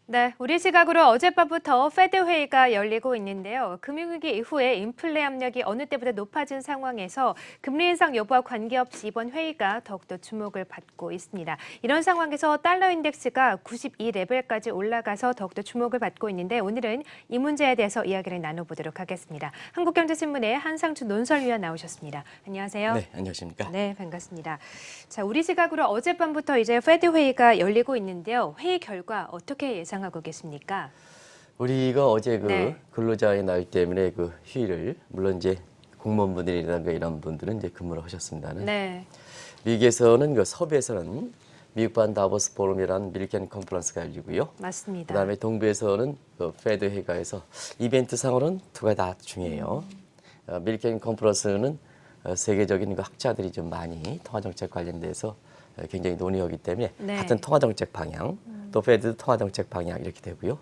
네, 우리 시각으로 어젯밤부터 페드 회의가 열리고 있는데요. 금융위기 이후에 인플레 압력이 어느 때보다 높아진 상황에서 금리 인상 여부와 관계없이 이번 회의가 더욱더 주목을 받고 있습니다. 이런 상황에서 달러 인덱스가 92레벨까지 올라가서 더욱더 주목을 받고 있는데 오늘은 이 문제에 대해서 이야기를 나눠보도록 하겠습니다. 한국경제신문의 한상준 논설위원 나오셨습니다. 안녕하세요. 네, 안녕하십니까? 네, 반갑습니다. 자, 우리 시각으로 어젯밤부터 이제 페드 회의가 열리고 있는데요. 회의 결과 어떻게 예상하고 계십니까? 우리가 어제 네. 근로자의 날 때문에 휴일을 물론 이제 공무원분들이라든가 이런 분들은 이제 근무를 하셨습니다는. 네. 미국에서는 서부에서는 미국반 다보스 포럼이라는 밀켄 컨퍼런스가 열리고요. 맞습니다. 그다음에 동부에서는 페드 회의가에서 이벤트 상으로는 두 가지 다 중요해요. 밀켄 컨퍼런스는 세계적인 학자들이 좀 많이 통화정책 관련돼서 굉장히 논의하기 때문에 네. 같은 통화정책 방향, 또 페드도 통화정책 방향 이렇게 되고요.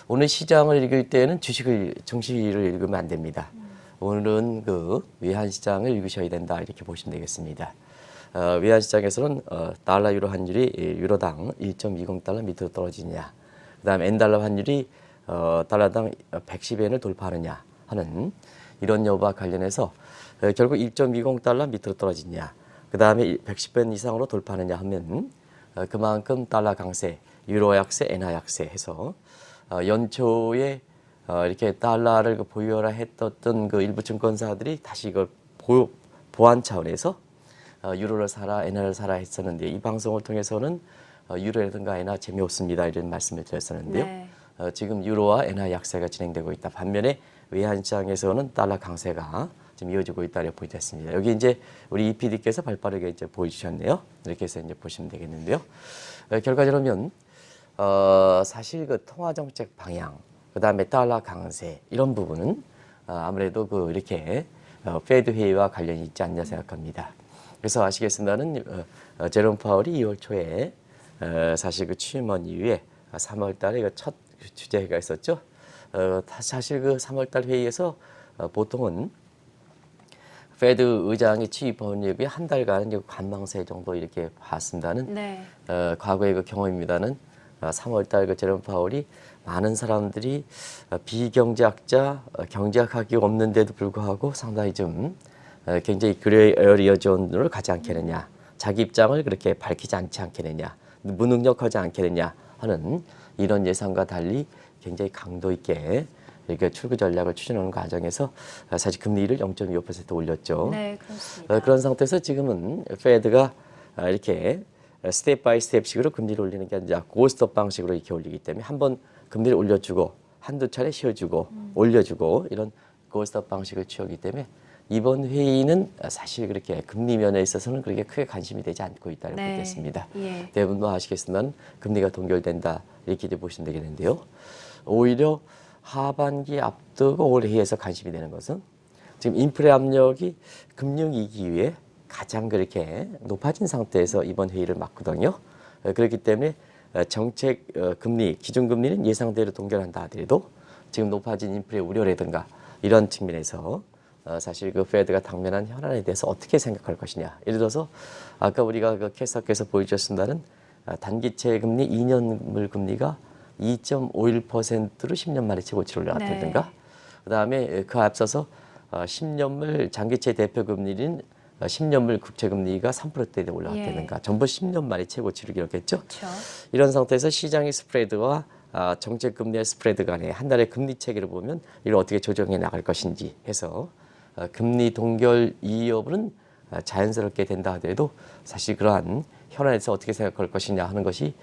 오늘 시장을 읽을 때는 증시를 읽으면 안 됩니다. 오늘은 외환시장을 읽으셔야 된다 이렇게 보시면 되겠습니다. 외환시장에서는 달러 유로 환율이 유로당 1.20달러 밑으로 떨어지냐, 그다음에 엔달러 환율이 달러당 110엔을 돌파하느냐 하는 이런 여부와 관련해서 결국 1.20달러 밑으로 떨어지냐, 그 다음에 110엔 이상으로 돌파하느냐 하면 그만큼 달러 강세, 유로 약세, 엔화 약세 해서 연초에 이렇게 달러를 보유하라 했던 일부 증권사들이 다시 이걸 보완 차원에서 유로를 사라, 엔화를 사라 했었는데 이 방송을 통해서는 유로라든가 엔화 재미없습니다 이런 말씀을 드렸었는데요. 네. 지금 유로와 엔화 약세가 진행되고 있다. 반면에 외환시장에서는 달러 강세가 지금 이어지고 있다고 보이겠습니다. 여기 이제 우리 EPD께서 발빠르게 이제 보여주셨네요. 이렇게 해서 이제 보시면 되겠는데요. 결과적으로 사실 통화정책 방향, 그 다음에 달러 강세 이런 부분은 아무래도 이렇게 페드 회의와 관련이 있지 않냐 생각합니다. 그래서 아시겠습니다는 제롬 파월이 2월 초에 사실 취임한 이후에 3월 달에 첫 주제가 있었죠. 사실 3월 달 회의에서 보통은 페드 의장이 취임한 이후에 한 달간 관망세 정도 이렇게 봤습니다는 네. 과거의 경험입니다는 3월 달 제롬 파월이 많은 사람들이 비경제학자, 경제학학이 없는데도 불구하고 상당히 좀 굉장히 그레이 에어리어 존을 가지 않겠느냐, 자기 입장을 그렇게 밝히지 않지 않겠느냐, 무능력하지 않겠느냐 하는 이런 예상과 달리 굉장히 강도 있게 이렇게 출구 전략을 추진하는 과정에서 사실 금리를 0.25% 올렸죠. 네, 그렇습니다. 그런 상태에서 지금은 페드가 이렇게 스텝 바이 스텝식으로 금리를 올리는 게 아니라 고스톱 방식으로 이렇게 올리기 때문에 한번 금리를 올려주고 한두 차례 쉬어주고 올려주고 이런 고스톱 방식을 취하기 때문에 이번 회의는 사실 그렇게 금리 면에 있어서는 그렇게 크게 관심이 되지 않고 있다고 네. 보겠습니다. 예. 대부분 아시겠지만 금리가 동결된다 이렇게 이제 보시면 되겠는데요. 오히려 하반기 앞두고 올 회의에서 관심이 되는 것은 지금 인플레 압력이 금융위기 이후에 가장 그렇게 높아진 상태에서 이번 회의를 맞거든요. 그렇기 때문에 정책 금리, 기준금리는 예상대로 동결한다 하더라도 지금 높아진 인플레 우려라든가 이런 측면에서 사실 페드가 당면한 현안에 대해서 어떻게 생각할 것이냐. 예를 들어서 아까 우리가 캐스터께서 보여주셨습니다는 단기채 금리 2년물 금리가 2.51%로 10년 만에 최고치를 올라갔다든가, 네. 그다음에 그 앞서서 10년물 장기채 대표 금리는 10년물 국채 금리가 3%대에 올라갔다든가, 전부 10년 만에 최고치를 기록했죠. 그렇죠. 이런 상태에서 시장의 스프레드와 정책 금리의 스프레드 간의 한 달의 금리 체계를 보면 이걸 어떻게 조정해 나갈 것인지 해서 금리 동결 이 여부는 자연스럽게 된다 하더라도 사실 그러한 현안에서 어떻게 생각할 것이냐 하는 것이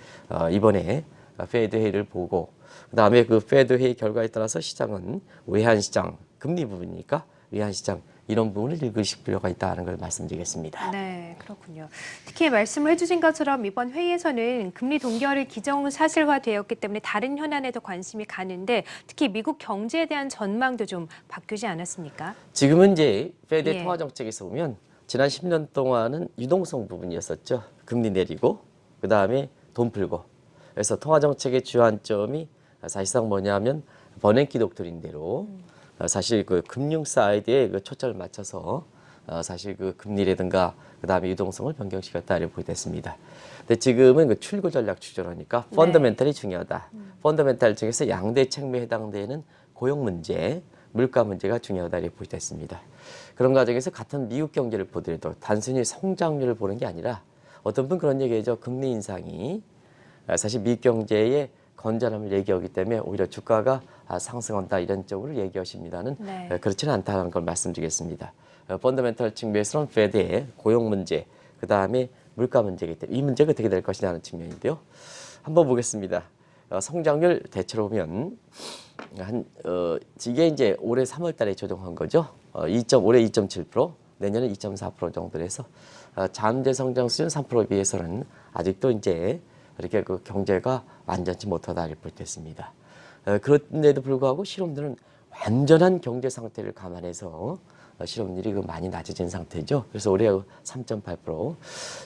이번에 페드 회의를 보고 그다음에 페드 회의 결과에 따라서 시장은 외환시장 금리 부분이니까 외환시장 이런 부분을 읽으실 필요가 있다는 걸 말씀드리겠습니다. 네, 그렇군요. 특히 말씀을 해주신 것처럼 이번 회의에서는 금리 동결이 기정사실화되었기 때문에 다른 현안에도 관심이 가는데 특히 미국 경제에 대한 전망도 좀 바뀌지 않았습니까? 지금은 이제 페드의 예. 통화 정책에서 보면 지난 10년 동안은 유동성 부분이었었죠. 금리 내리고 그다음에 돈 풀고. 그래서 통화 정책의 주안점이 사실상 뭐냐면 버냉키 독트린대로 사실 금융 사이드에 초점을 맞춰서 사실 그 금리라든가 그다음에 유동성을 변경시켰다 이렇게 보겠습니다. 근데 지금은 그 출구 전략 추진하니까 펀더멘탈이 중요하다. 펀더멘탈 중에서 양대 책매에 해당되는 고용 문제, 물가 문제가 중요하다 이렇게 보겠습니다. 그런 과정에서 같은 미국 경제를 보더라도 단순히 성장률을 보는 게 아니라 어떤 분 그런 얘기하죠. 금리 인상이 사실 미국 경제의 건전함을 얘기하기 때문에 오히려 주가가 상승한다 이런 쪽으로 얘기하십니다는 그렇지는 않다는 걸 말씀드리겠습니다. 펀더멘털 측면에서는 페드의 고용 문제, 그 다음에 물가 문제이기 때문에 이 문제가 어떻게 될 것이냐 하는 측면인데요. 한번 보겠습니다. 성장률 대체로 보면 이게 이제 올해 3월 달에 조정한 거죠. 올해 2.7%, 내년에 2.4% 정도로 해서 잠재 성장 수준 3%에 비해서는 아직도 이제 이렇게 그 경제가 완전치 못하다 이렇게 볼 때 있습니다. 그런데도 불구하고 실업률은 완전한 경제 상태를 감안해서 실업률이 많이 낮아진 상태죠. 그래서 올해 3.8%.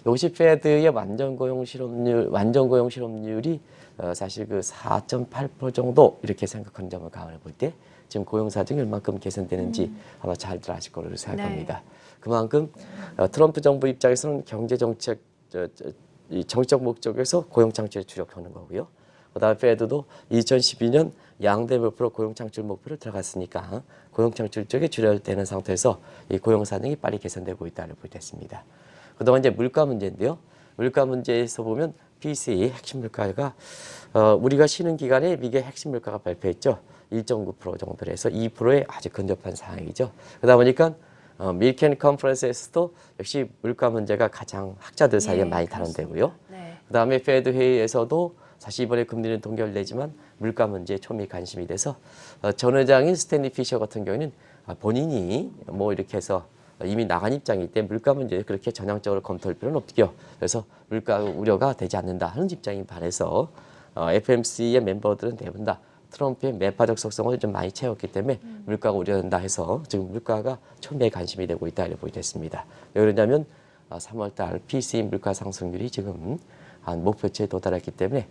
이것이 페드의 완전 고용 실업률이 사실 그 4.8% 정도 이렇게 생각하는 점을 감안해 볼 때 지금 고용 사정이 얼만큼 개선되는지 아마 잘들 아실 거로 생각합니다. 그만큼 트럼프 정부 입장에서는 경제 정책 이 정책 목적에서 고용 창출에 주력하는 거고요. 그다음에 페드도 2012년 양대 목표로 고용 창출 목표를 들어갔으니까 고용 창출 쪽에 주력되는 상태에서 이 고용 사정이 빨리 개선되고 있다고 보겠습니다. 그동안 이제 물가 문제인데요. 물가 문제에서 보면 PCE 핵심 물가가 우리가 쉬는 기간에 미국의 핵심 물가가 발표했죠. 1.9% 정도로 해서 2%에 아주 근접한 상황이죠. 그러다 보니까 밀켄 컨퍼런스에서도 역시 물가 문제가 가장 학자들 사이에 많이 다룬되고요. 그다음에 페드 회의에서도 사실 이번에 금리는 동결되지만 물가 문제에 초미의 관심이 돼서 전 회장인 스탠리 피셔 같은 경우에는 본인이 뭐 이렇게 해서 이미 나간 입장이기 때문에 물가 문제에 그렇게 전향적으로 검토할 필요는 없고요. 그래서 물가 우려가 되지 않는다 하는 입장에 반해서 FMC의 멤버들은 대부분 다 트럼프의 매파적 속성을 좀 많이 채웠기 때문에 물가가 우려된다 해서 지금 물가가 초미의 관심이 되고 있다 이렇게 보겠습니다. 왜 그러냐면 3월달 PCE 물가 상승률이 지금 한 목표치에 도달했기 때문에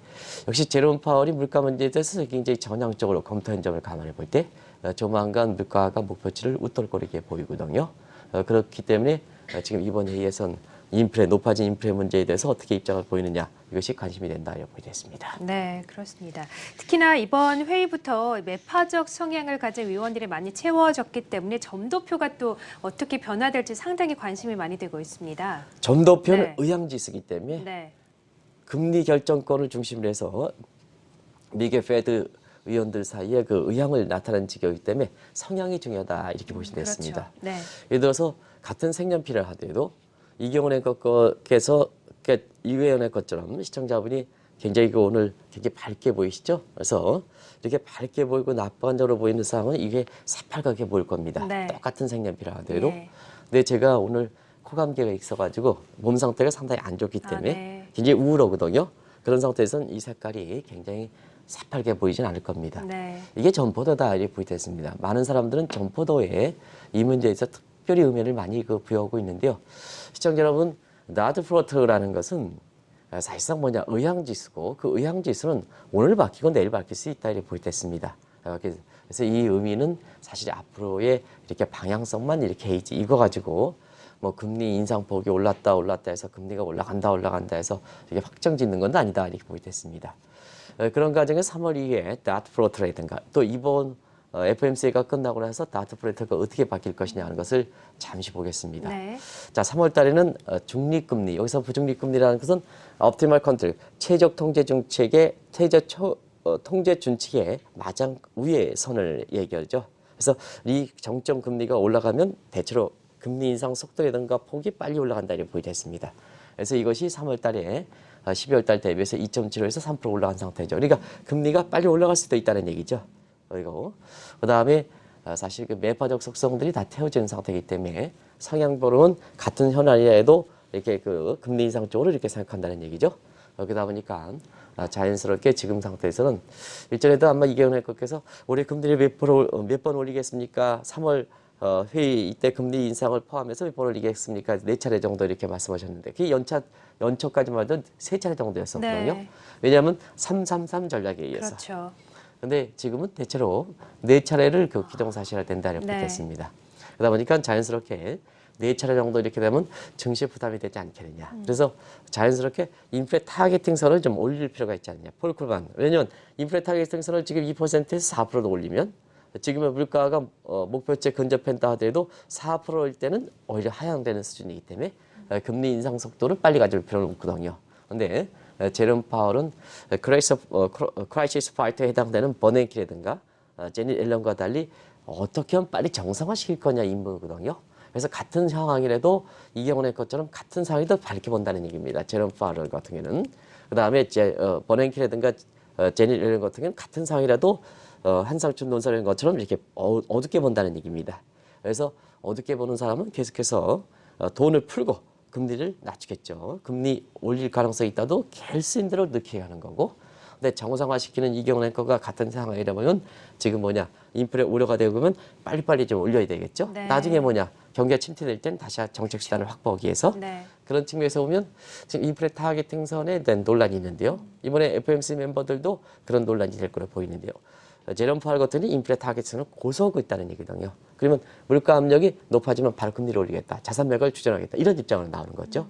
역시 제롬 파월이 물가 문제에 대해서 굉장히 전향적으로 검토한 점을 감안해 볼 때 조만간 물가가 목표치를 웃돌거리게 보이거든요. 그렇기 때문에 지금 이번 회의에선 높아진 인플레 문제에 대해서 어떻게 입장을 보이느냐 이것이 관심이 된다 이렇게 보겠습니다. 네, 그렇습니다. 특히나 이번 회의부터 매파적 성향을 가진 위원들이 많이 채워졌기 때문에 점도표가 또 어떻게 변화될지 상당히 관심이 많이 되고 있습니다. 점도표는 의향지수이기 때문에 네. 금리 결정권을 중심으로 해서 미국의 페드 위원들 사이에 그 의향을 나타내는 지경이기 때문에 성향이 중요하다 이렇게 보시면 되겠습니다. 그렇죠. 네. 예를 들어서 같은 색연필을 하더라도 이경원의 것께서 이회원의 것처럼 시청자분이 굉장히 오늘 굉장히 밝게 보이시죠? 그래서 이렇게 밝게 보이고 낙관적으로 보이는 상황은 이게 새빨갛게 보일 겁니다. 똑같은 색연필을 하더라도. 근데 제가 오늘 코감기가 있어가지고 몸 상태가 상당히 안 좋기 때문에 굉장히 우울하거든요. 그런 상태에서는 이 색깔이 굉장히 새빨게 보이진 않을 겁니다. 이게 점포도다 이렇게 보이겠습니다. 많은 사람들은 점포도에 이 문제에서 특별히 의미를 많이 부여하고 있는데요. 시청자 여러분, 나드 프로트라는 것은 사실상 뭐냐 의향지수고 그 의향지수는 오늘 바뀌고 내일 바뀔 수 있다 이렇게 보이겠습니다. 그래서 이 의미는 사실 앞으로의 이렇게 방향성만 이렇게 이거 가지고 뭐 금리 인상폭이 올랐다 해서 금리가 올라간다 해서 이게 확정 짓는 건 아니다 이렇게 보이겠습니다. 그런 과정에서 3월 이후에 다트 프로트라든가 또 이번 FMC가 끝나고 나서 다트 프로트가 어떻게 바뀔 것이냐 하는 것을 잠시 보겠습니다. 자, 3월 달에는 중립금리, 여기서 부중립금리라는 것은 optimal control, 최적 통제 정책의 통제 준칙의 마장 위의 선을 얘기하죠. 그래서 이 정점 금리가 올라가면 대체로 금리 인상 속도라든가 폭이 빨리 올라간다 이렇게 보이겠습니다. 그래서 이것이 3월 달에 12월 달 대비해서 2.75에서 3% 올라간 상태죠. 그러니까 금리가 빨리 올라갈 수도 있다는 얘기죠. 그리고 그다음에 사실 그 매파적 속성들이 다 태워지는 상태이기 때문에 성향적으로는 같은 현안이라도 이렇게 그 금리 인상 쪽으로 이렇게 생각한다는 얘기죠. 그러다 보니까 자연스럽게 지금 상태에서는 일전에도 아마 이경원 의원께서 올해 금리를 몇 번 올리겠습니까? 3월 회의 이때 금리 인상을 포함해서 몇 번 올리겠습니까? 4차례 정도 이렇게 말씀하셨는데 그게 연초까지만 해도 3차례 정도였었거든요. 왜냐하면 333 전략에 의해서. 그렇죠. 근데 지금은 대체로 4차례를 기정사실화 된다 이렇게 됐습니다. 그러다 보니까 자연스럽게 4차례 정도 이렇게 되면 증시 부담이 되지 않겠느냐. 그래서 자연스럽게 인플레 타겟팅선을 좀 올릴 필요가 있지 않느냐. 폴클만. 왜냐하면 인플레 타겟팅선을 지금 2%에서 4%로 올리면 지금의 물가가 목표치에 근접한다 하더라도 4%일 때는 오히려 하향되는 수준이기 때문에 금리 인상 속도를 빨리 가져올 필요는 없거든요. 그런데 제롬 파월은 크라이시스 파이터에 해당되는 버냉키라든가 제닛 옐런과 달리 어떻게 하면 빨리 정상화시킬 거냐 임무거든요. 그래서 같은 상황이라도 이경원의 것처럼 같은 상황이도 밝게 본다는 얘기입니다. 제롬 파월 같은 경우는. 그다음에 버냉키라든가 제닛 옐런 같은 경우는 같은 상황이라도 한상춘 논설인 것처럼 이렇게 어둡게 본다는 얘기입니다. 그래서 어둡게 보는 사람은 계속해서 돈을 풀고 금리를 낮추겠죠. 금리 올릴 가능성이 있다도 결심대로 늦게 가는 거고. 근데 정상화시키는 이경원 앵커가 같은 상황이라 보면 지금 인플레 우려가 되고 그러면 빨리빨리 좀 올려야 되겠죠. 네. 나중에 경기가 침체될 땐 다시 정책 수단을 확보하기 위해서 네. 그런 측면에서 보면 지금 인플레 타겟팅선에 대한 논란이 있는데요. 이번에 FOMC 멤버들도 그런 논란이 될 거로 보이는데요. 제롬 파월 같은 경우는 인플레 타겟팅선을 고수하고 있다는 얘기거든요. 그러면 물가 압력이 높아지면 바로 금리를 올리겠다. 자산 매각을 추진하겠다. 이런 입장으로 나오는 거죠.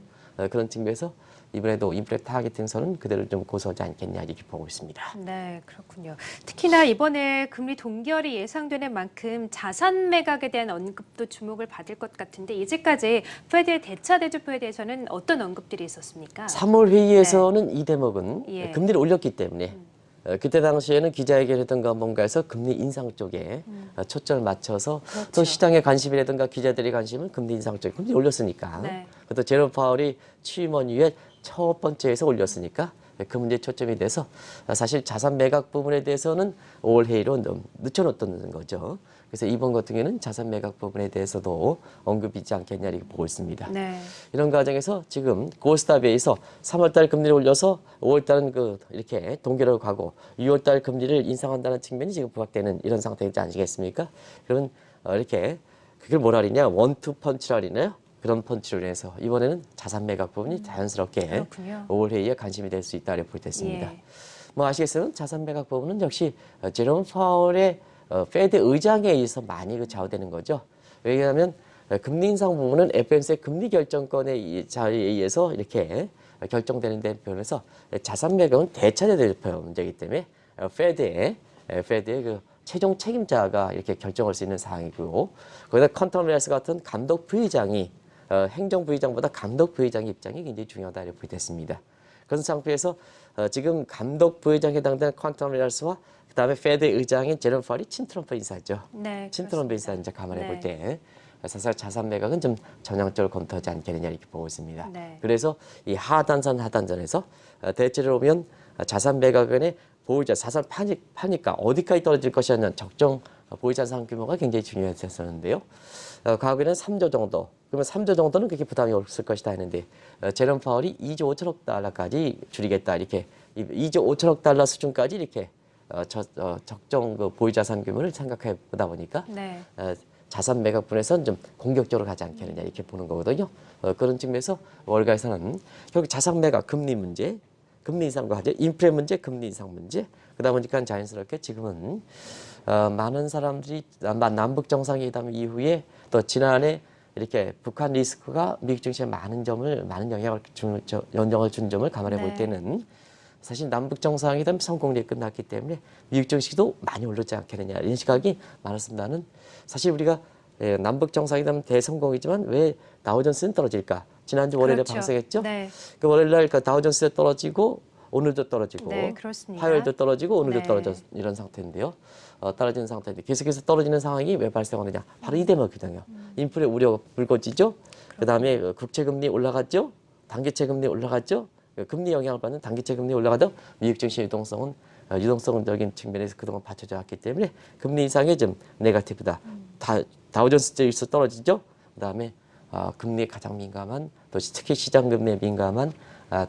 그런 측면에서 이번에도 인플레 타겟팅선은 그대로 좀 고수하지 않겠냐 이렇게 보고 있습니다. 네, 그렇군요. 특히나 이번에 금리 동결이 예상되는 만큼 자산 매각에 대한 언급도 주목을 받을 것 같은데 이제까지 페드의 대차 대조표에 대해서는 어떤 언급들이 있었습니까? 3월 회의에서는 이 대목은 예. 금리를 올렸기 때문에 그때 당시에는 기자회견이라든가 뭔가에서 금리 인상 쪽에 초점을 맞춰서 그렇죠. 또 시장의 관심이라든가 기자들의 관심은 금리 인상 쪽에 금리 올렸으니까. 네. 또 제롬 파월이 취임원 이후에 첫 번째에서 올렸으니까 그 문제에 초점이 돼서 사실 자산 매각 부분에 대해서는 5월 회의로 늦춰놓던 거죠. 그래서 이번 같은 경우는 자산 매각 부분에 대해서도 언급이 있지 않겠냐 이렇게 보고 있습니다. 네. 이런 과정에서 지금 고스탑에서 3월달 금리를 올려서 5월달은 이렇게 동결을 가고 6월달 금리를 인상한다는 측면이 지금 부각되는 이런 상태이지 않으시겠습니까? 그러면 이렇게 그걸 뭐라 그러냐 원투 펀치라 그러나요? 그런 펀치로 인해서 이번에는 자산 매각 부분이 자연스럽게 그렇군요. 5월 회의에 관심이 될 수 있다 이렇게 보겠습니다. 예. 아시겠어요? 자산 매각 부분은 역시 제롬 파월의 페드 의장에 의해서 많이 좌우되는 거죠. 왜냐하면 금리 인상 부분은 FOMC의 금리 결정권의 자리에 의해서 이렇게 결정되는 데 비해서 자산 매각은 대차대 대조표 문제이기 때문에 페드의 그 최종 책임자가 이렇게 결정할 수 있는 사항이고 거기다 컨트롤리아스 같은 감독 부의장이 행정 부의장보다 감독 부의장의 입장이 굉장히 중요하다 이렇게 보겠습니다. 그런 상태에서 지금 감독 부의장에 해당되는 컨트롤리아스와 그다음에 페드 의장인 제롬 파월이 친트럼프 인사죠. 네, 친트럼프 그렇습니다. 인사 이제 감안해 네. 볼 때 사실 자산 매각은 좀 전향적으로 검토하지 않겠느냐 이렇게 보고 있습니다. 네. 그래서 이 하단선에서 대체로 보면 자산 매각은의 보유자 자산 파니까 어디까지 떨어질 것이냐는 적정 보유자 자산 규모가 굉장히 중요했었는데요. 과거에는 3조 정도. 그러면 3조 정도는 그렇게 부담이 없을 것이다 했는데 제롬 파월이 2조 5천억 달러까지 줄이겠다 이렇게 2조 5천억 달러 수준까지 이렇게 적정 그 보유 자산 규모를 생각해 보다 보니까 네. 자산 매각 분에서는 좀 공격적으로 가지 않겠느냐 이렇게 보는 거거든요. 그런 측면에서 월가에서는 결국 자산 매각 금리 문제, 금리 인상과 하죠. 인플레 문제, 금리 인상 문제. 그러다 보니까 자연스럽게 지금은 많은 사람들이 남북 정상회담 이후에 또 지난해 이렇게 북한 리스크가 미국 증시에 많은 영향을 준 점을 감안해 볼 네. 때는 사실 남북 정상회담 성공리에 끝났기 때문에 미국 증시도 많이 올랐지 않겠느냐 이런 시각이 많았습니다는 사실 우리가 남북 정상회담 대성공이지만 왜 다우존스는 떨어질까? 지난주 월요일에 그렇죠. 방송했죠. 네. 그 월요일날 그 다우존스가 떨어지고 오늘도 떨어지고 네, 그렇습니다. 화요일도 떨어지고 오늘도 네. 떨어져 이런 상태인데요. 떨어지는 상태인데 계속해서 떨어지는 상황이 왜 발생하느냐? 바로 이 대목이거든요. 인플레 우려가 불거지죠. 그다음에 국채 금리 올라갔죠. 단기채 금리 올라갔죠. 금리 영향을 받는 단기채 금리 올라가도 미국 증시 유동성적인 측면에서 그동안 받쳐져 왔기 때문에 금리 인상에 좀 네거티브다. 다우존스 지수 떨어지죠. 그다음에 금리에 가장 민감한 또 특히 시장 금리에 민감한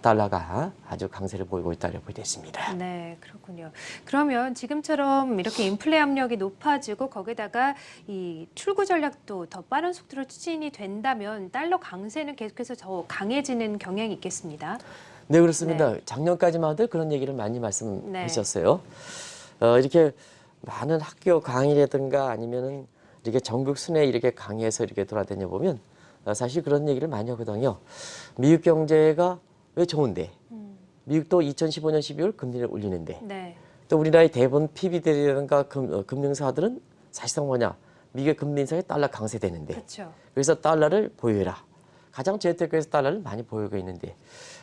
달러가 아주 강세를 보이고 있다고 보게 됐습니다. 네, 그렇군요. 그러면 지금처럼 이렇게 인플레 압력이 높아지고 거기다가 이 출구 전략도 더 빠른 속도로 추진이 된다면 달러 강세는 계속해서 더 강해지는 경향이 있겠습니다. 네, 그렇습니다. 작년까지만 해도 그런 얘기를 많이 말씀하셨어요. 이렇게 많은 학교 강의라든가 아니면은 이렇게 전국 순회 이렇게 강의해서 이렇게 돌아다녀 보면 사실 그런 얘기를 많이 하거든요. 미국 경제가 왜 좋은데? 미국도 2015년 12월 금리를 올리는데 네. 또 우리나라의 대부분 PB들이라든가 금융사들은 사실상 뭐냐? 미국의 금리 인상에 달러 강세되는데 그렇죠. 그래서 달러를 보유해라. 가장 저혜택국에서 달러를 많이 보유하고 있는데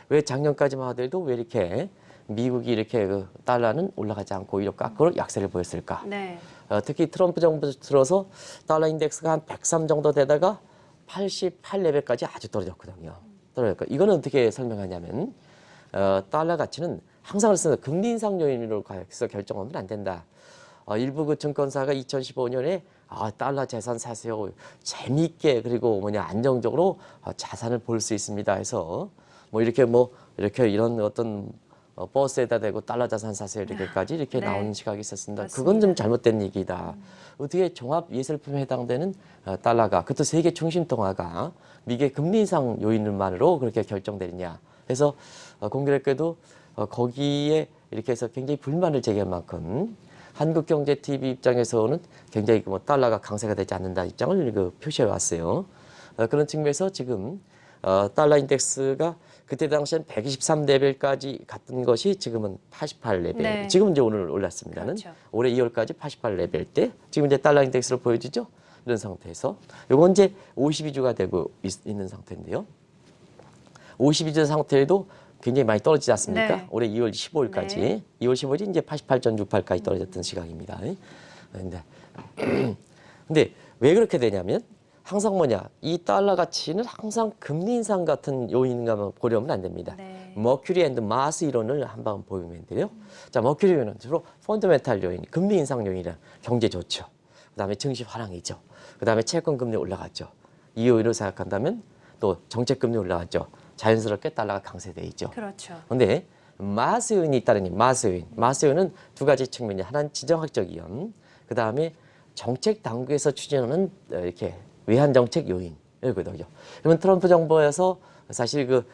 왜 작년까지만 하더라도 왜 이렇게 미국이 이렇게 그 달러는 올라가지 않고 오히려 깎고 약세를 보였을까? 네. 특히 트럼프 정부 들어서 달러 인덱스가 한 103 정도 되다가 88 레벨까지 아주 떨어졌거든요. 떨어졌고 이거는 어떻게 설명하냐면 달러 가치는 항상 쓰는 금리 인상 요인으로 해서 결정하면 안 된다. 일부 그 증권사가 2015년에 달러 자산 사세요. 재미있게 그리고 뭐냐 안정적으로 자산을 볼 수 있습니다. 해서 이렇게 이런 어떤 버스에다 대고 달러 자산 사세요 이렇게까지 이렇게 네. 나오는 시각이 있었습니다. 맞습니다. 그건 좀 잘못된 얘기다. 어떻게 종합 예술품에 해당되는 달러가 그것도 세계 중심 통화가 미국의 금리 인상 요인만으로 그렇게 결정되느냐. 그래서 공교롭게도 거기에 이렇게 해서 굉장히 불만을 제기한 만큼 한국경제TV 입장에서는 굉장히 뭐 달러가 강세가 되지 않는다 입장을 표시해 왔어요. 그런 측면에서 지금 달러 인덱스가 그때 당시엔 123 레벨까지 갔던 것이 지금은 88 레벨. 네. 지금 이제 오늘 올랐습니다는 그렇죠. 올해 2월까지 88 레벨 때 지금 이제 달러 인덱스를 보여주죠. 이런 상태에서 요건 이제 52주가 되고 있는 상태인데요. 52주 상태에도 굉장히 많이 떨어지지 않습니까? 네. 올해 2월 15일까지. 네. 2월 15일이 이제 88.68까지 떨어졌던 시각입니다. 근데 왜 그렇게 되냐면 항상 뭐냐 이 달러 가치는 항상 금리 인상 같은 요인만 고려하면 안 됩니다. 네. 머큐리 앤드 마스 이론을 한번 보면 돼요. 자, 머큐리 요인은 주로 펀더멘탈 요인, 금리 인상 요인이란 경제 좋죠. 그다음에 증시 화랑이죠. 그다음에 채권 금리 올라갔죠. 이 요인을 생각한다면 또 정책 금리 올라갔죠. 자연스럽게 달러가 강세돼 있죠. 그렇죠. 그런데 마스 요인이 있다는 마스 요인. 마스 요인은 두 가지 측면이 하나는 지정학적 위험, 그다음에 정책 당국에서 추진하는 이렇게 외환 정책 요인이거든요. 그러면 트럼프 정부에서 사실 그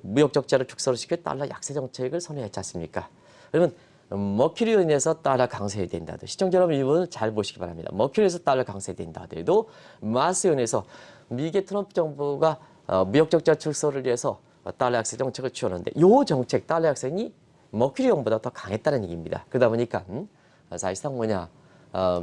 무역 적자를 축소를 시켜 달러 약세 정책을 선회했지 않습니까? 그러면 머큐리 요인에서 달러 강세해야 된다. 시청자 여러분 이 부분 잘 보시기 바랍니다. 머큐리에서 달러 강세된다 하더라도 마스 요인에서 미국의 트럼프 정부가 무역 적자 축소를 위해서 달러 약세 정책을 취하는데 이 정책 달러 약세니 머큐리 요인보다 더 강했다는 얘기입니다. 그러다 보니까 사실상 뭐냐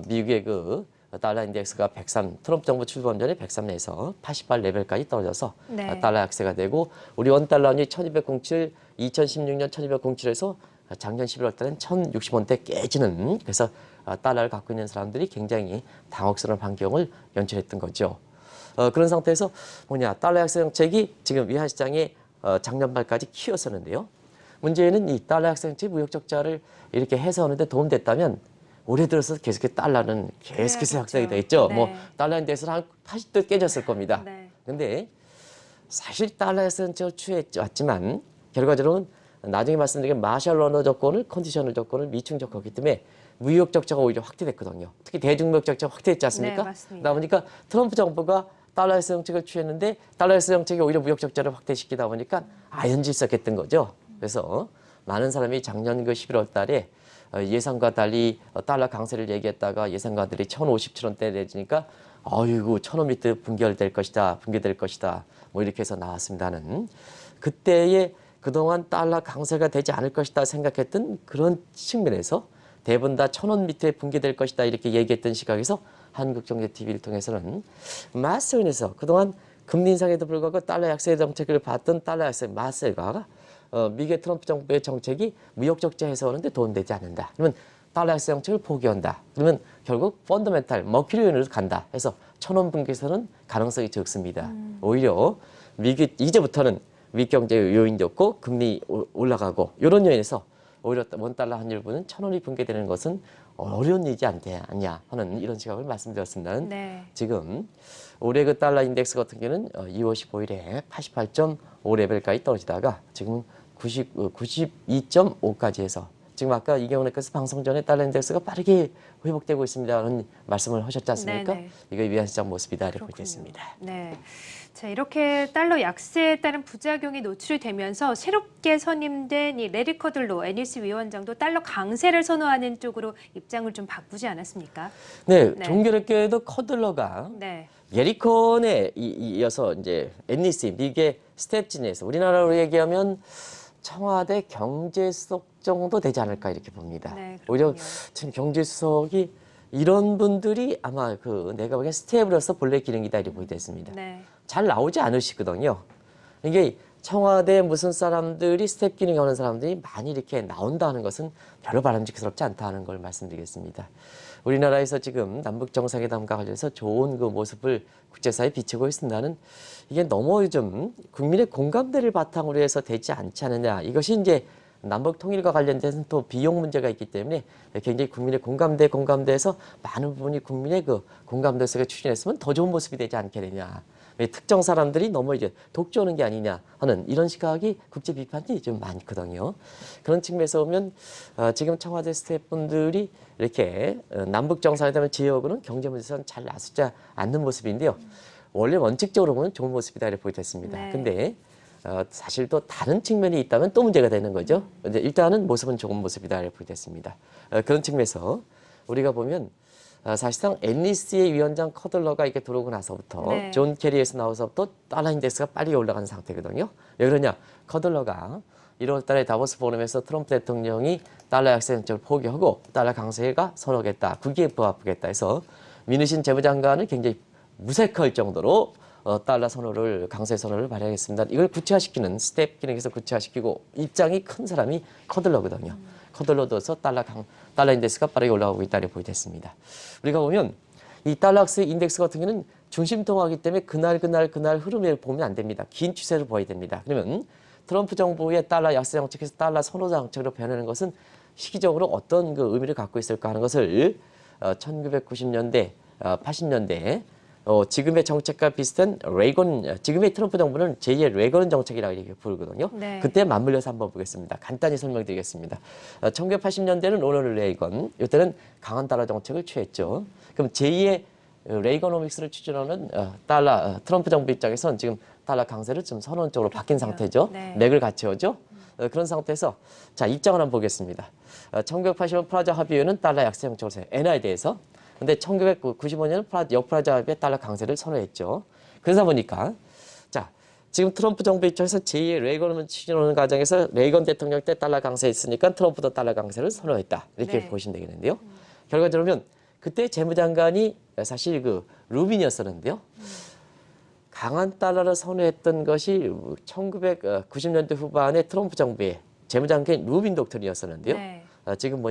미국의 그 달러 인덱스가 103 트럼프 정부 출범 전에 103에서 88 레벨까지 떨어져서 네. 달러 약세가 되고 우리 원 달러는 1207 2016년 1207에서 작년 11월 달엔 1060원대 깨지는 그래서 달러를 갖고 있는 사람들이 굉장히 당혹스러운 환경을 연출했던 거죠. 그런 상태에서 뭐냐 달러 약세 정책이 지금 외환 시장에 작년 말까지 키웠었는데요. 문제는 이 달러 약세 정책 무역 적자를 이렇게 해소하는데 도움됐다면 올해 들어서 계속해서 달러는 계속해서 확산이 돼 있죠. 네. 뭐 달러 인덱스는 한 80도 깨졌을 겁니다. 네. 근데 사실 달러에서는 취해왔지만 결과적으로는 나중에 말씀드린 마셜 러너 조건을 컨디셔널 조건을 미충족하기 때문에 무역 적자가 오히려 확대됐거든요. 특히 대중무역 적자가 확대됐지 않습니까? 네, 맞습니다. 그러다 보니까 트럼프 정부가 달러에서 정책을 취했는데 달러에서 정책이 오히려 무역 적자를 확대시키다 보니까 아연질석했던 거죠. 그래서 많은 사람이 작년 그 11월 달에 예상과 달리 달러 강세를 얘기했다가 예상가들이 1,057원대 내지니까 아이고 1,000원 밑에 붕괴될 것이다. 붕괴될 것이다. 뭐 이렇게 해서 나왔습니다는 그때에 그동안 달러 강세가 되지 않을 것이다 생각했던 그런 측면에서 대부분 다 1,000원 밑에 붕괴될 것이다 이렇게 얘기했던 시각에서 한국경제TV를 통해서는 마스원에서 그동안 금리 인상에도 불구하고 달러 약세 정책을 봤던 달러 약세 마스가 미국의 트럼프 정부의 정책이 무역 적자 해소하는데 도움되지 않는다. 그러면 달러 약세 정책을 포기한다. 그러면 결국 펀더멘탈 머큐리 요인으로 간다. 해서 1,000원 붕괴에서는 가능성이 적습니다. 오히려 미국 이제부터는 미국 경제 요인도 없고 금리 올라가고 이런 요인에서 오히려 원 달러 환율 부는 1,000원이 붕괴되는 것은 어려운 일이지 않냐 하는 이런 시각을 말씀드렸습니다. 네. 지금 올해 그 달러 인덱스 같은 경우는 2월 15일에 88.5 레벨까지 떨어지다가 지금 92.5까지 해서 지금 아까 이경훈님께서 방송 전에 달러 인덱스가 빠르게 회복되고 있습니다라는 말씀을 하셨지 않습니까? 네네. 이거 위안 시장 모습이다 이렇게 그렇군요. 보겠습니다. 네. 자, 이렇게 달러 약세에 따른 부작용이 노출이 되면서 새롭게 선임된 이 레리 커들로 NEC 위원장도 달러 강세를 선호하는 쪽으로 입장을 좀 바꾸지 않았습니까? 네, 네. 종교롭게도 커들러가 네. 예리콘에 이어서 이제 NEC 미국의 스텝진에서 우리나라로 얘기하면 청와대 경제수석 정도 되지 않을까 이렇게 봅니다. 네, 오히려 그렇군요. 지금 경제수석이 이런 분들이 아마 내가 보기엔 스텝으로서 본래 기능이다 이렇게 보게 됐습니다. 네. 잘 나오지 않으시거든요. 이게 청와대 무슨 사람들이 스텝 기능 하는 사람들이 많이 이렇게 나온다는 것은 별로 바람직스럽지 않다는 걸 말씀드리겠습니다. 우리나라에서 지금 남북 정상회담과 관련해서 좋은 그 모습을 국제사회에 비추고 있습니다는 이게 너무 좀 국민의 공감대를 바탕으로 해서 되지 않지 않느냐. 이것이 이제 남북 통일과 관련돼서는 또 비용 문제가 있기 때문에 굉장히 국민의 공감대에서 많은 부분이 국민의 그 공감대 속에 추진했으면 더 좋은 모습이 되지 않게 되냐. 특정 사람들이 너무 이제 독점하는 게 아니냐 하는 이런 시각이 국제 비판이 좀 많거든요. 그런 측면에서 보면 지금 청와대 스태프분들이 이렇게 남북 정상회담을 지역으로는 경제 문제에서는 잘 나서지 않는 모습인데요. 원래 원칙적으로 보면 좋은 모습이다 이렇게 보겠습니다. 네. 근데 사실 또 다른 측면이 있다면 또 문제가 되는 거죠. 근데 일단은 모습은 좋은 모습이다 이렇게 보겠습니다. 그런 측면에서 우리가 보면 사실상 NEC의 위원장 커들러가 이렇게 들어오고 나서부터 네. 존 케리에서 나와서부터 달러 인덱스가 빨리 올라가는 상태거든요. 왜 그러냐? 커들러가 1월 달에 다보스 포럼에서 트럼프 대통령이 달러 약세 정책을 포기하고 달러 강세가 선언하겠다. 국기에 부합하겠다 해서 미누신 재무장관을 굉장히 무색할 정도로 달러 선호를 강세 선호를 발행했습니다. 이걸 구체화시키는 스텝 기능에서 구체화시키고 입장이 큰 사람이 커들러거든요. 커들러도서 달러 인덱스가 빠르게 올라가고 있다고 보게 됐습니다. 우리가 보면 이 달러 인덱스 같은 경우는 중심통화이기 때문에 그날 흐름을 보면 안 됩니다. 긴 추세를 보아야 됩니다. 그러면 트럼프 정부의 달러 약세 정책에서 달러 선호 정책으로 변하는 것은 시기적으로 어떤 그 의미를 갖고 있을까 하는 것을 1990년대, 80년대 지금의 정책과 비슷한 지금의 트럼프 정부는 제2의 레이건 정책이라고 이렇게 부르거든요. 네. 그때 맞물려서 한번 보겠습니다. 간단히 설명드리겠습니다. 1980년대는 오너럴 레이건, 이때는 강한 달러 정책을 취했죠. 그럼 제2의 레이거노믹스를 추진하는 트럼프 정부 입장에서는 지금 달러 강세를 좀 선언적으로 바뀐 상태죠. 네. 맥을 같이 오죠. 그런 상태에서 자 입장을 한번 보겠습니다. 1980년 프라자 합의회는 달러 약세 정책을 세요. 엔화에 대해서. 근데 1995년은 역프라자 합의회 달러 강세를 선언했죠. 그러다 보니까 자 지금 트럼프 정부 입장에서 제2의 레이건을 추진하는 과정에서 레이건 대통령 때 달러 강세했으니까 트럼프도 달러 강세를 선언했다. 이렇게 네. 보시면 되겠는데요. 결과적으로 보면 그때 재무장관이 사실 루빈이었었는데요. 강한 달러를 선호했던 것이 1990년대 후반에 트럼프 정부의 재무장관인 루빈 독트린이었었는데요. 네. 지금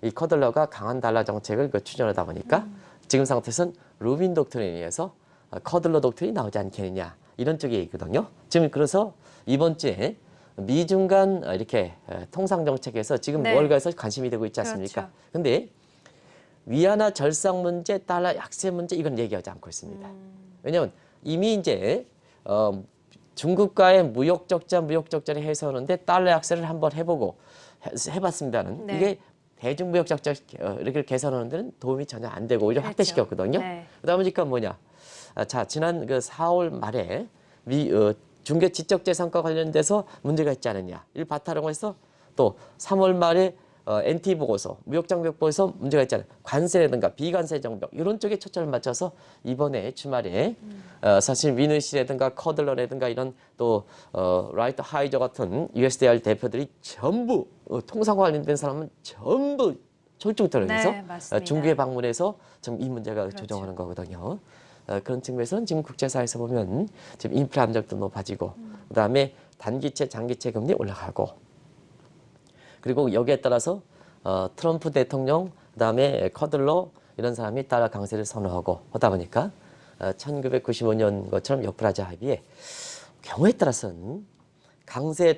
이 커들러가 강한 달러 정책을 추진하다 보니까 지금 상태에서는 루빈 독트린에 의해서 커들러 독트린이 나오지 않겠느냐 이런 쪽의 얘기거든요. 지금 그래서 이번 주에 미중 간 이렇게 통상 정책에서 지금 네. 월가에서 관심이 되고 있지 않습니까? 그렇죠. 근데 위안화 절상 문제, 달러 약세 문제 이건 얘기하지 않고 있습니다. 왜냐하면 이미 이제 중국과의 무역 적자를 해소하는데 달러 약세를 한번 해봤습니다는 네. 이게 대중 무역 적자 이렇게 개선하는 데는 도움이 전혀 안 되고 오히려 그렇죠. 확대시켰거든요. 네. 그러다 보니까 뭐냐? 자 지난 4월 말에 중개 지적재산과 관련돼서 문제가 있지 않느냐 이를 바탕으로 해서 또 3월 말에 NT 보고서, 무역장벽 보고서 문제가 있잖아요. 관세라든가 비관세 장벽 이런 쪽에 초점을 맞춰서 이번에 주말에 사실 미누시라든가 커들러라든가 이런 또 라이트 하이저 같은 USDR 대표들이 전부 통상 관련된 사람은 전부 철쭉 들어서 네, 맞습니다. 중국에 방문해서 지금 이 문제가 그렇죠. 조정하는 거거든요. 그런 측면에서는 지금 국제사회에서 보면 지금 인플레 압력도 높아지고 그다음에 단기채, 장기채 금리 올라가고 그리고 여기에 따라서 트럼프 대통령 그다음에 커들러 이런 사람이 달러 강세를 선호하고 하다 보니까 1995년 것처럼 역프라자 합의에 경우에 따라서는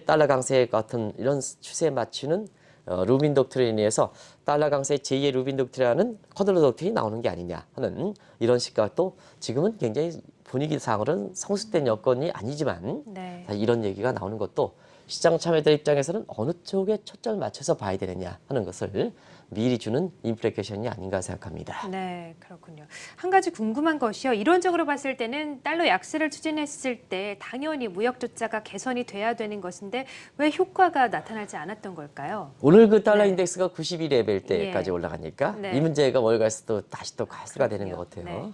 달러 강세 같은 이런 추세에 맞추는 루빈 독트린에 의해서 달러 강세 제2의 루빈 독트린은 커들러 독트린이 나오는 게 아니냐 하는 이런 시각도 지금은 굉장히 분위기상으로는 성숙된 여건이 아니지만 네. 이런 얘기가 나오는 것도 시장 참여자 입장에서는 어느 쪽에 초점을 맞춰서 봐야 되느냐 하는 것을 미리 주는 인플레이션이 아닌가 생각합니다. 네, 그렇군요. 한 가지 궁금한 것이요. 이론적으로 봤을 때는 달러 약세를 추진했을 때 당연히 무역 적자가 개선이 돼야 되는 것인데 왜 효과가 나타나지 않았던 걸까요? 오늘 그 달러 네. 인덱스가 92레벨 때까지 예. 올라가니까 네. 이 문제가 월가에서 또 다시 또 가스가 되는 것 그렇군요.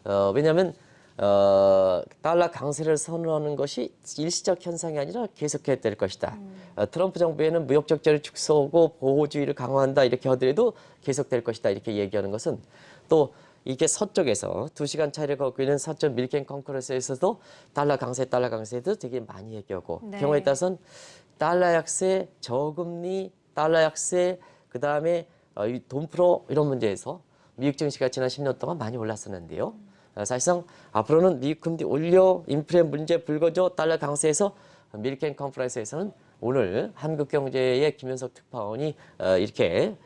같아요. 왜냐하면 달러 강세를 선언하는 것이 일시적 현상이 아니라 계속해야 될 것이다. 트럼프 정부에는 무역 적자를 축소하고 보호주의를 강화한다 이렇게 하더라도 계속될 것이다 이렇게 얘기하는 것은 또 이게 서쪽에서 2시간 차이를 걷고 있는 서쪽 밀켄 컨퍼런스에서도 달러 강세도 되게 많이 얘기하고 네. 경우에 따라서는 달러 약세, 저금리, 달러 약세, 그 다음에 돈 풀어 이런 문제에서 미국 증시가 지난 10년 동안 많이 올랐었는데요. 사실상 앞으로는 미국 금리 올려 인플레 문제 불거져 달러 강세에서 밀켄 컨퍼런스에서는 오늘 한국경제의 김현석 특파원이 이렇게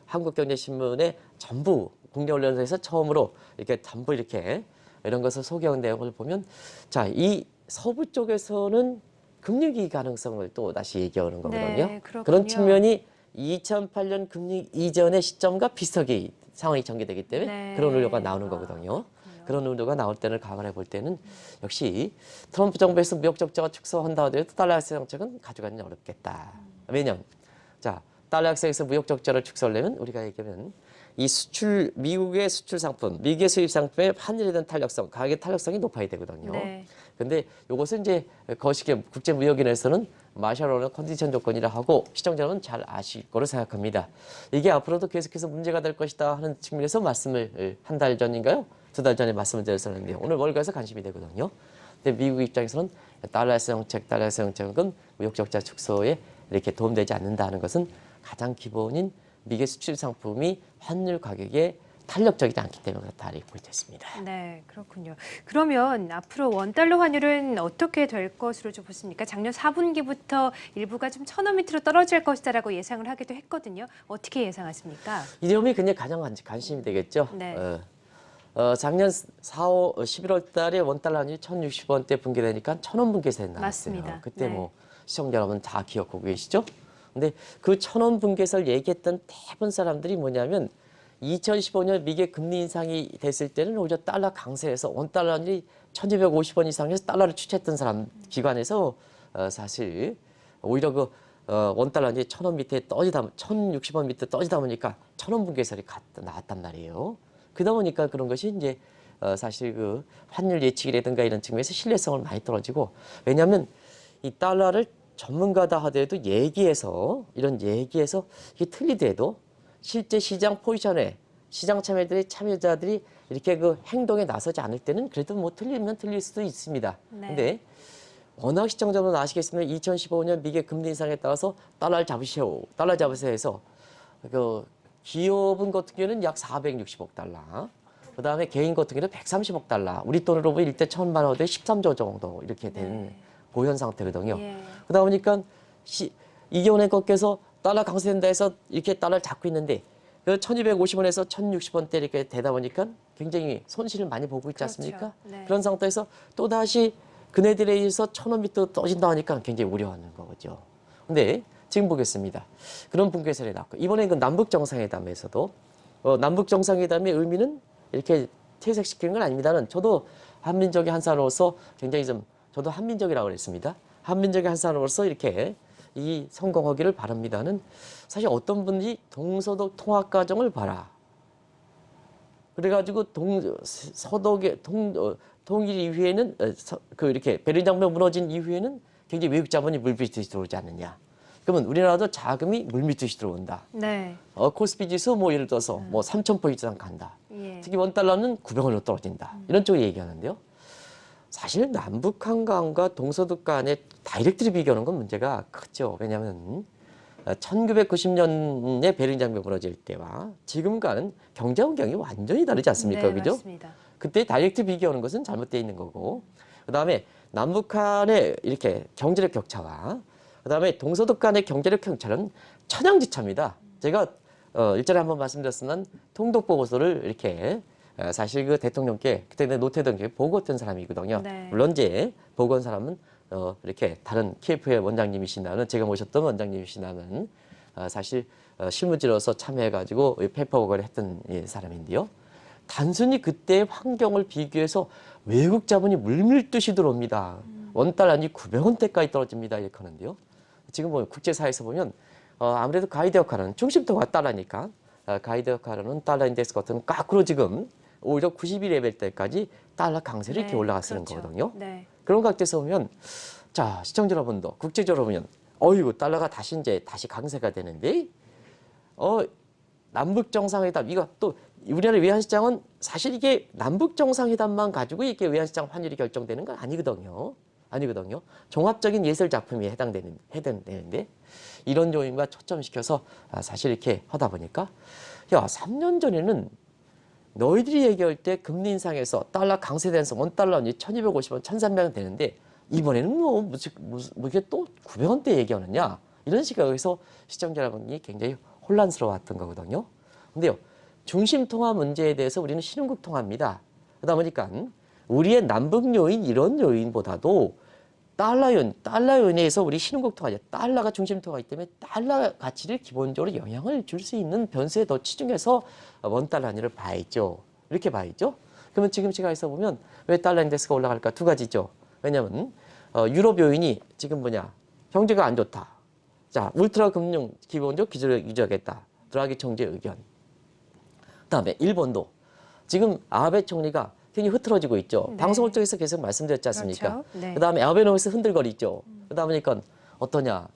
한국경제신문에 전부 국내 언론에서 처음으로 이렇게 전부 이렇게 이런 것을 소개한 내용을 보면 자, 이 서부 쪽에서는 금융위기 가능성을 또 다시 얘기하는 거거든요. 네, 그렇군요. 그런 측면이 2008년 금융 이전의 시점과 비슷하게 상황이 전개되기 때문에 네. 그런 우려가 나오는 거거든요. 그런 우려가 나올 때를 감안해 볼 때는 역시 트럼프 정부에서 무역 적자가 축소한다 하더라도 달러 약세 정책은 가져가기는 어렵겠다. 왜냐면 자, 달러 약세에서 무역 적자를 축소하려면 우리가 얘기하면 이 수출 미국의 수출 상품, 미국의 수입 상품의 환율에 대한 탄력성, 가격의 탄력성이 높아야 되거든요. 네. 근데 이것은 이제 거시기 국제무역인에서는 마샬로는 컨디션 조건이라 하고 시청자는 잘 아실 거로 생각합니다. 이게 앞으로도 계속해서 문제가 될 것이다 하는 측면에서 말씀을 한 달 전인가요? 2달 전에 말씀을 드렸었는데 오늘 월가에서 관심이 되거든요. 근데 미국 입장에서는 달러 약세 정책은 무역 적자 축소에 이렇게 도움되지 않는다는 것은 가장 기본인 미국의 수출 상품이 환율 가격에 탄력적이지 않기 때문에 그렇다 이렇게 보여졌습니다. 네, 그렇군요. 그러면 앞으로 원달러 환율은 어떻게 될 것으로 좀 보십니까? 작년 4분기부터 일부가 좀 1,000원 밑으로 떨어질 것이다라고 예상을 하기도 했거든요. 어떻게 예상하십니까? 이 점이 굉장히 가장 관심이 되겠죠. 네. 작년 11월 달에 원달러 환율이 1,060원대 붕괴되니까 1,000원 붕괴세 나왔어요. 맞습니다. 그때 네. 뭐 시청자 여러분 다 기억하고 계시죠? 근데 그 1,000원 붕괴세를 얘기했던 대부분 사람들이 뭐냐면 2015년 미국의 금리 인상이 됐을 때는 오히려 달러 강세에서 원달러 환율이 1,250원 이상에서 달러를 취했던 사람 기관에서 사실 오히려 그 원달러 환율이 1,000원 밑에 떠지다 1,060원 밑에 떠지다 보니까 1,000원 붕괴설이 나왔단 말이에요. 그러다 보니까 그런 것이 이제 사실 그 환율 예측이라든가 이런 측면에서 신뢰성을 많이 떨어지고 왜냐하면 이 달러를 전문가다 하더라도 이런 얘기에서 이게 틀리더라도 실제 시장 포지션에 시장 참여자들이 이렇게 그 행동에 나서지 않을 때는 그래도 뭐 틀리면 틀릴 수도 있습니다. 네. 근데 워낙 시청자분 아시겠지만 2015년 미국의 금리 인상에 따라서 달러 잡으세요 해서 그 기업은 같은 경우는 약 460억 달러. 그 다음에 개인 같은 경우는 130억 달러. 우리 돈으로 보면 1대 1,000만 원대 13조 정도 이렇게 된 고현 상태거든요. 예. 그러다 보니까 이겨낸 것께서 달러 강세된다 해서 이렇게 달러를 잡고 있는데 그 1,250원에서 1,060원대 이렇게 되다 보니까 굉장히 손실을 많이 보고 있지 않습니까? 그렇죠. 네. 그런 상태에서 또다시 그네들에 의해서 1,000원 밑으로 떠진다 하니까 굉장히 우려하는 거죠. 근데 지금 보겠습니다. 그런 붕괴설이 나왔고 이번에 그 남북 정상회담에서도 남북 정상회담의 의미는 이렇게 퇴색시키는 건 아닙니다는 저도 한민족의 한 사람으로서 굉장히 저도 한민족이라고 그랬습니다. 한민족의 한 사람으로서 이렇게 이 성공하기를 바랍니다는 사실 어떤 분이 동서독 통합 과정을 봐라. 그래가지고 서독의 통일 이후에는 이렇게 베를린 장벽 무너진 이후에는 굉장히 외국 자본이 물밀듯이 들어오지 않느냐. 그러면 우리나라도 자금이 물밀듯이 들어온다. 네. 코스피 지수 뭐 예를 들어서 뭐 3,000포인트 이상 간다. 예. 특히 원달러는 900원으로 떨어진다. 이런 쪽을 얘기하는데요. 사실 남북 한강과 동서독 간의 다이렉트리 비교하는 건 문제가 크죠. 왜냐하면 1990년에 베를린 장벽 무너질 때와 지금과는 경제 환경이 완전히 다르지 않습니까? 네, 그죠? 맞습니다. 그때 다이렉트 비교하는 것은 잘못되어 있는 거고 그다음에 남북 간의 이렇게 경제력 격차와 그다음에 동서독 간의 경제력 격차는 천양지차입니다. 제가 일전에 한번 말씀드렸지만 통독 보고서를 이렇게 사실 그 대통령께 그때 노태우에 보고했던 사람이거든요. 네. 물론 이제 보고한 사람은 이렇게 다른 KF의 원장님이시나는 제가 모셨던 원장님이시나는 사실 실무지로서 참여해가지고 페이퍼워크를 했던 사람인데요. 단순히 그때의 환경을 비교해서 외국 자본이 물밀듯이 들어옵니다. 원달러 아니 900원대까지 떨어집니다. 이렇게 하는데요. 지금 뭐 국제사회에서 보면 아무래도 가이드 역할은 중심도가 달러니까 가이드 역할은 달러 인덱스 같은 거꾸로 지금 오히려 92레벨 때까지 달러 강세를 이렇게 올라갔는 그렇죠. 거거든요. 네. 그런 각도에서 보면 자 시청자 여러분도 국제적으로 보면 어이구 달러가 다시 강세가 되는데 남북 정상회담 이거 또 우리나라 외환시장은 사실 이게 남북 정상회담만 가지고 이게 외환시장 환율이 결정되는 건 아니거든요. 종합적인 예술 작품이 해당되는데 이런 요인과 초점시켜서 사실 이렇게 하다 보니까 야 3년 전에는 너희들이 얘기할 때 금리 인상에서 달러 강세되면서 원달러 1250원, 1300원 되는데 이번에는 뭐 이게 또 900원대 얘기하느냐 이런 시각에서 시청자 여러분이 굉장히 혼란스러웠던 거거든요. 근데요 중심 통화 문제에 대해서 우리는 신흥국 통화입니다. 그러다 보니까 우리의 남북 요인 이런 요인보다도 달러 요인에서 우리 신흥국 통화죠. 달러가 중심 통화이기 때문에 달러 가치를 기본적으로 영향을 줄 수 있는 변수에 더 치중해서 원달러 환율을 봐야죠. 이렇게 봐야죠. 그러면 지금 시각에서 보면 왜 달러 인덱스가 올라갈까? 두 가지죠. 왜냐하면 유럽 요인이 지금 경제가 안 좋다. 자, 울트라 금융 기본적 기조를 유지하겠다. 드라기 총재 의견. 그다음에 일본도 지금 아베 총리가 굉장히 흐트러지고 있죠. 네. 방송을 통해서 계속 말씀드렸지 않습니까? 그렇죠. 네. 그다음에 아베노믹스 흔들거리죠. 그러다 보니까 어떠냐?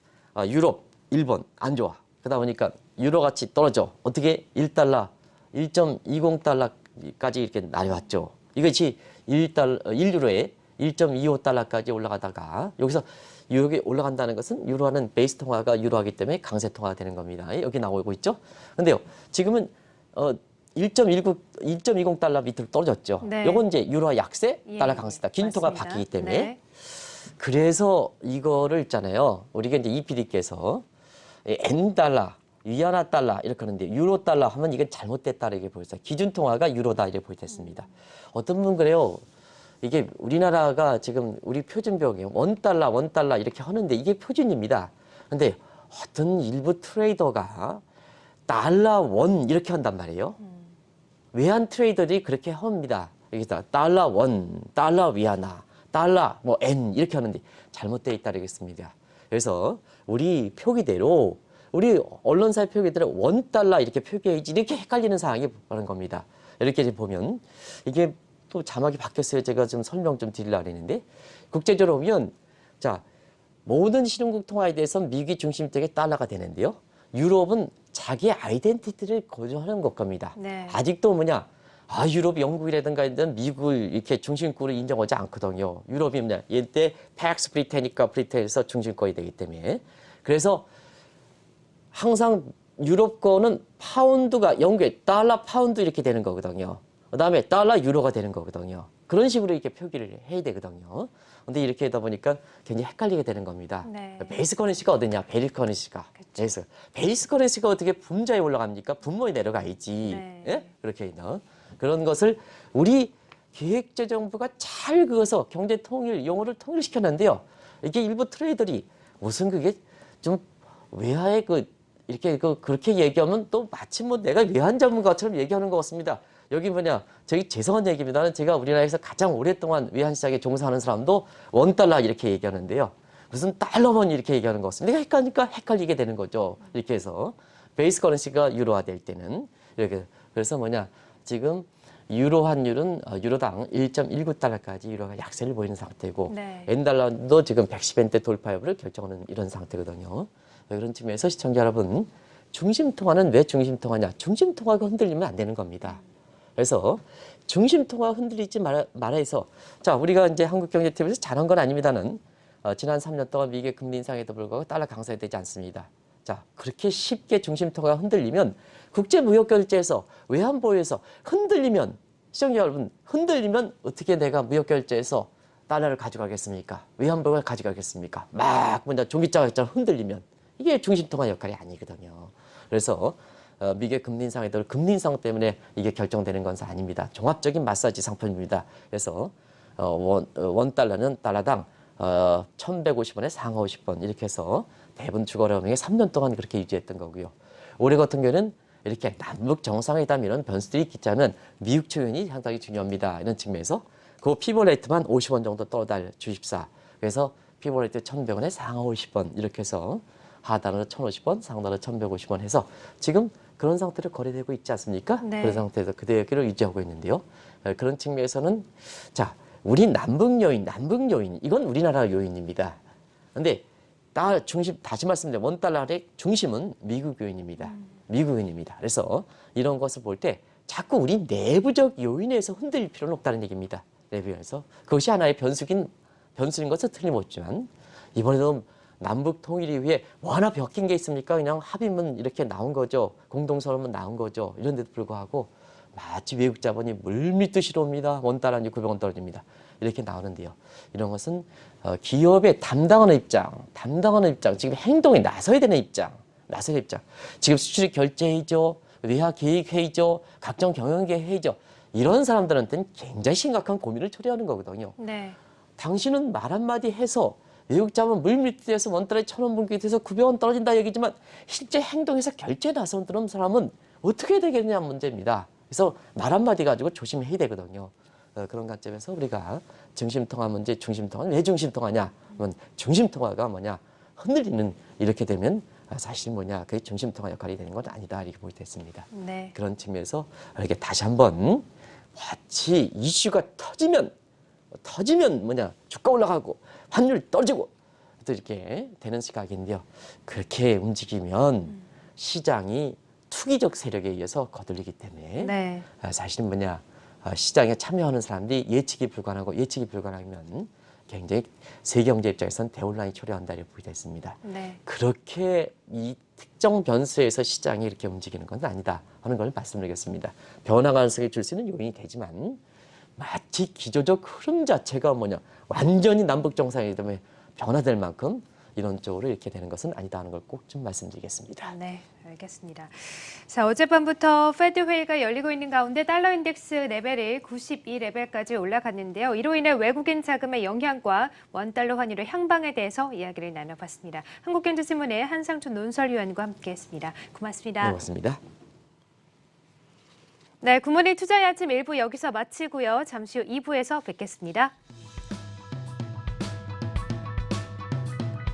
유럽, 일본 안 좋아. 그러다 보니까 유로 가치 떨어져. 어떻게 1달러, 1.20달러까지 이렇게 내려왔죠. 이것이 1유로에 1.25달러까지 올라가다가 여기서 유럽이 올라간다는 것은 유로화는 베이스 통화가 유로하기 때문에 강세 통화가 되는 겁니다. 여기 나오고 있죠. 근데요, 지금은 1.20달러 밑으로 떨어졌죠. 네. 요건 이제 유로화 약세, 예, 달러 강세다. 기준통화 맞습니다. 바뀌기 때문에. 네. 그래서 이거를 있잖아요. 우리가 이제 EPD께서 N달러, 위안화 달러 이렇게 하는데 유로 달러 하면 이건 잘못됐다 이렇게 보였어요. 기준통화가 유로다 이렇게 보였습니다. 어떤 분 그래요. 이게 우리나라가 지금 우리 표준병이에요. 원달러 이렇게 하는데 이게 표준입니다. 근데 어떤 일부 트레이더가 달러 원 이렇게 한단 말이에요. 외환 트레이더들이 그렇게 합니다. 여기다 달러 원, 달러 위안화, 달러 N 이렇게 하는데 잘못되어 있다 그러겠습니다. 그래서 우리 표기대로 우리 언론사의 표기대로 원달러 이렇게 표기해야지 이렇게 헷갈리는 상황이 그런 겁니다. 이렇게 보면 이게 또 자막이 바뀌었어요. 제가 좀 설명 좀 드리려고 했는데 국제적으로 보면 자 모든 신흥국 통화에 대해서 미국이 중심되게 달러가 되는데요. 유럽은 자기 아이덴티티를 고정하는 것 겁니다. 네. 아직도 유럽, 영국이라든가 이런 미국을 이렇게 중심국으로 인정하지 않거든요. 유럽이 이때 팩스 브리테니까 중심국이 되기 때문에. 그래서 항상 유럽 거는 파운드가 영국의 달러 파운드 이렇게 되는 거거든요. 그다음에 달러 유로가 되는 거거든요. 그런 식으로 이렇게 표기를 해야 되거든요. 근데 이렇게 하다 보니까 굉장히 헷갈리게 되는 겁니다. 네. 베이스 커런시가 어디냐? 베이스 커런시가. 그렇죠. 베이스 커런시가 어떻게 분자에 올라갑니까? 분모에 내려가야지. 네. 예? 그렇게 있는 그런 것을 우리 기획재정부가 잘 그어서 경제 통일, 용어를 통일시켰는데요. 이게 일부 트레이더들이 무슨 그게 좀 외화에 이렇게 그렇게 얘기하면 또 마치 내가 외환 전문가처럼 얘기하는 것 같습니다. 여기 저기 죄송한 얘기입니다는 제가 우리나라에서 가장 오랫동안 외환시장에 종사하는 사람도 원달러 이렇게 얘기하는데요. 무슨 달러원 이렇게 얘기하는 것 같습니다. 내가 헷갈리니까 헷갈리게 되는 거죠. 이렇게 해서 베이스 커런시가 유로화 될 때는 이렇게 그래서 지금 유로 환율은 유로당 1.19달러까지 유로가 약세를 보이는 상태고 네. N달러도 지금 110엔대 돌파 여부를 결정하는 이런 상태거든요. 그런 측면에서 시청자 여러분 중심통화는 왜 중심통화냐? 중심통화가 흔들리면 안 되는 겁니다. 그래서 중심통화 흔들리지 말아서 자 우리가 이제 한국경제TV에서 잘한 건 아닙니다는 지난 3년 동안 미국의 금리 인상에도 불구하고 달러 강세가 되지 않습니다. 자 그렇게 쉽게 중심통화가 흔들리면 국제무역결제에서 외환보유에서 흔들리면 시청자 여러분 흔들리면 어떻게 내가 무역결제에서 달러를 가져가겠습니까? 외환보유를 가져가겠습니까? 막 종이장처럼 흔들리면 이게 중심통화 역할이 아니거든요. 그래서 미국의 금리 인상에도 금리 인상 때문에 이게 결정되는 건 아닙니다. 종합적인 마사지 상품입니다. 그래서 원달러는 달러당 1,150원에 상하 50원 이렇게 해서 대부분 주거 어려움에 3년 동안 그렇게 유지했던 거고요. 올해 같은 경우는 이렇게 남북 정상회담 이런 변수들이 있기 때문에 미국 초연이 상당히 중요합니다. 이런 측면에서 그 피보 레이트만 50원 정도 떨어달 주십사. 그래서 피보 레이트 1,100원에 상하 50원 이렇게 해서 하단으로 1,050원, 상단으로 1,150원 해서 지금 그런 상태로 거래되고 있지 않습니까? 네. 그런 상태에서 그대로 유지하고 있는데요. 그런 측면에서는 자, 우리 남북 요인 이건 우리나라 요인입니다. 근데 다시 말씀드려 원달러의 중심은 미국 요인입니다. 미국 요인입니다. 그래서 이런 것을 볼 때 자꾸 우리 내부적 요인에서 흔들릴 필요는 없다는 얘기입니다. 내부에서 그것이 하나의 변수인 것은 틀림없지만 이번에도 남북 통일 이후에 뭐 하나 바뀐 게 있습니까? 그냥 합의문 이렇게 나온 거죠. 공동선언문 나온 거죠. 이런데도 불구하고 마치 외국 자본이 물밀듯이 옵니다. 원달러 900원 떨어집니다. 이렇게 나오는데요. 이런 것은 기업의 담당하는 입장, 지금 행동에 나서야 되는 입장. 지금 수출입 결제회의죠, 외화 계획 회의죠, 각종 경영계 회의죠. 이런 사람들한테는 굉장히 심각한 고민을 초래하는 거거든요. 네. 당신은 말 한마디 해서 외국 자본 물밀듯해서 원달러에 1,000원 분기돼서 900원 떨어진다 얘기지만 실제 행동에서 결제에 나서는 사람은 어떻게 해야 되겠냐 문제입니다. 그래서 말 한마디 가지고 조심해야 되거든요. 그런 관점에서 우리가 중심통화 문제, 중심통화는 왜 중심통화냐? 그러면 중심통화가 뭐냐? 흔들리는 이렇게 되면 사실 뭐냐? 그게 중심통화 역할이 되는 건 아니다 이렇게 보게 됐습니다. 네. 그런 측면에서 이렇게 다시 한번 마치 이슈가 터지면 뭐냐? 주가 올라가고 환율 떨어지고 또 이렇게 되는 시각인데요. 그렇게 움직이면 시장이 투기적 세력에 의해서 거들리기 때문에 네. 사실은 뭐냐? 시장에 참여하는 사람들이 예측이 불가능하면 굉장히 세계경제 입장에서는 대혼란이 초래한다 이렇게 보게 됐습니다. 네. 그렇게 이 특정 변수에서 시장이 이렇게 움직이는 건 아니다 하는 걸 말씀드리겠습니다. 변화 가능성이 줄 수 있는 요인이 되지만 마치 기조적 흐름 자체가 뭐냐 완전히 남북 정상회담에 변화될 만큼 이런 쪽으로 이렇게 되는 것은 아니다 하는 걸 꼭 좀 말씀드리겠습니다. 네, 알겠습니다. 자, 어젯밤부터 페드 회의가 열리고 있는 가운데 달러 인덱스 레벨이 92레벨까지 올라갔는데요. 이로 인해 외국인 자금의 영향과 원달러 환율의 향방에 대해서 이야기를 나눠봤습니다. 한국경제신문의 한상춘 논설위원과 함께했습니다. 고맙습니다. 네, 고맙습니다. 네, 굿모닝 투자의 아침 1부 여기서 마치고요. 잠시 후 2부에서 뵙겠습니다.